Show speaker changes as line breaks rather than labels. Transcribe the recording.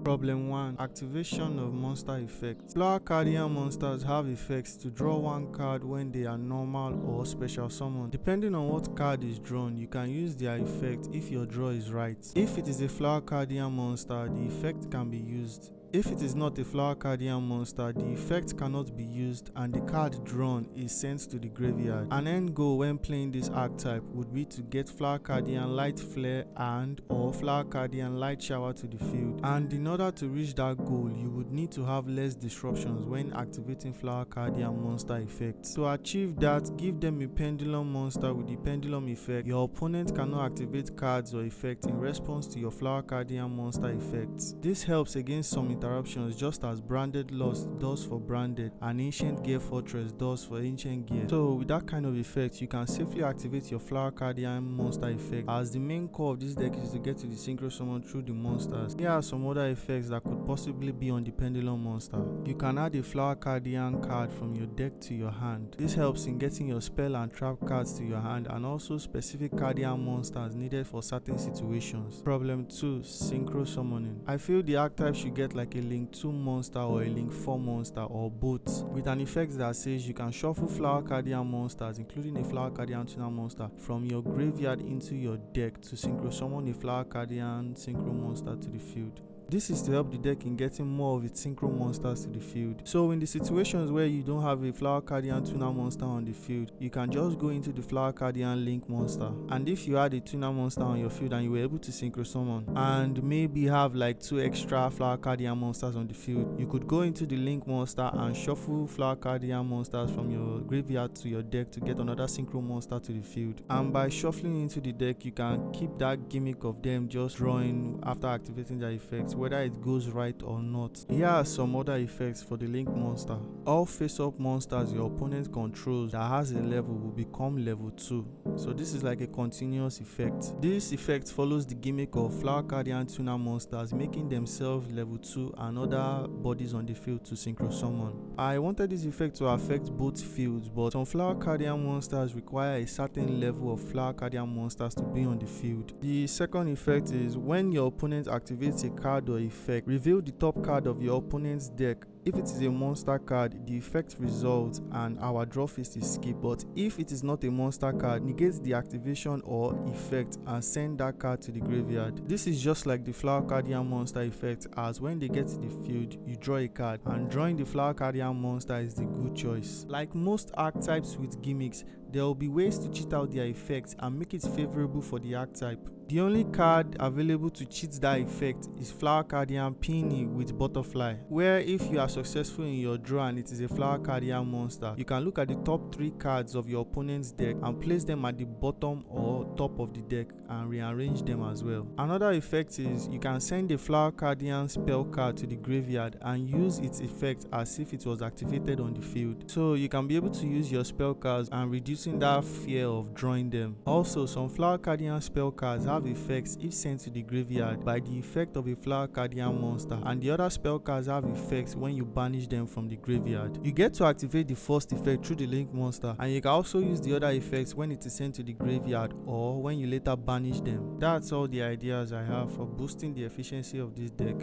Problem 1. Activation of monster effects. Flower Cardian monsters have effects to draw one card when they are normal or special summon. Depending on what card is drawn, you can use their effect if your draw is right. If it is a Flower Cardian monster, the effect can be used. If it is not a Flower Cardian monster, the effect cannot be used and the card drawn is sent to the graveyard. An end goal when playing this archetype would be to get Flower Cardian Light Flare and or Flower Cardian Light Shower to the field. And in order to reach that goal, you would need to have less disruptions when activating Flower Cardian monster effects. To achieve that, give them a Pendulum monster with the Pendulum effect. Your opponent cannot activate cards or effects in response to your Flower Cardian monster effects. This helps against some interruptions, just as Branded Lost does for Branded and Ancient Gear Fortress does for Ancient Gear. So with that kind of effect, you can safely activate your Flower Cardian monster effect, as the main core of this deck is to get to the Synchro Summon through the monsters. Here are some other effects that could possibly be on the Pendulum monster. You can add a Flower Cardian card from your deck to your hand. This helps in getting your spell and trap cards to your hand, and also specific Cardian monsters needed for certain situations. Problem 2. Synchro Summoning. I feel the archetype should get like a Link 2 monster or a Link 4 monster or both, with an effect that says you can shuffle Flower Cardian monsters, including a Flower Cardian Tuner monster, from your graveyard into your deck to Synchro Summon a Flower Cardian Synchro monster to the field. This is to help the deck in getting more of its synchro monsters to the field. So in the situations where you don't have a Flower Cardian Tuner monster on the field, you can just go into the Flower Cardian Link monster. And if you had a Tuner monster on your field and you were able to synchro summon and maybe have like 2 extra Flower Cardian monsters on the field, you could go into the Link monster and shuffle Flower Cardian monsters from your graveyard to your deck to get another synchro monster to the field. And by shuffling into the deck, you can keep that gimmick of them just drawing after activating their effects, whether it goes right or not. Here are some other effects for the Link monster. All face-up monsters your opponent controls that has a level will become level 2. So this is like a continuous effect. This effect follows the gimmick of Flower Cardian Tuner monsters making themselves level 2 and other bodies on the field to synchro summon. I wanted this effect to affect both fields, but some Flower Cardian monsters require a certain level of Flower Cardian monsters to be on the field. The second effect is when your opponent activates a card or effect, reveal the top card of your opponent's deck. If it is a monster card, the effect resolves and our draw phase is skipped, but if it is not a monster card, negate the activation or effect and send that card to the graveyard. This is just like the Flower Cardian monster effect, as when they get to the field, you draw a card, and drawing the Flower Cardian monster is the good choice. Like most archetypes with gimmicks, there will be ways to cheat out their effects and make it favorable for the archetype. The only card available to cheat that effect is Flower Cardian Peony with Butterfly, where if you are successful in your draw and it is a Flower Cardian monster, you can look at the top 3 cards of your opponent's deck and place them at the bottom or top of the deck and rearrange them as well. Another effect is you can send a Flower Cardian spell card to the graveyard and use its effect as if it was activated on the field. So you can be able to use your spell cards and reducing that fear of drawing them. Also, some Flower Cardian spell cards have effects if sent to the graveyard by the effect of a Flower Cardian monster, and the other spell cards have effects when you banish them from the graveyard. You get to activate the first effect through the Link monster, and you can also use the other effects when it is sent to the graveyard or when you later banish them. That's all the ideas I have for boosting the efficiency of this deck.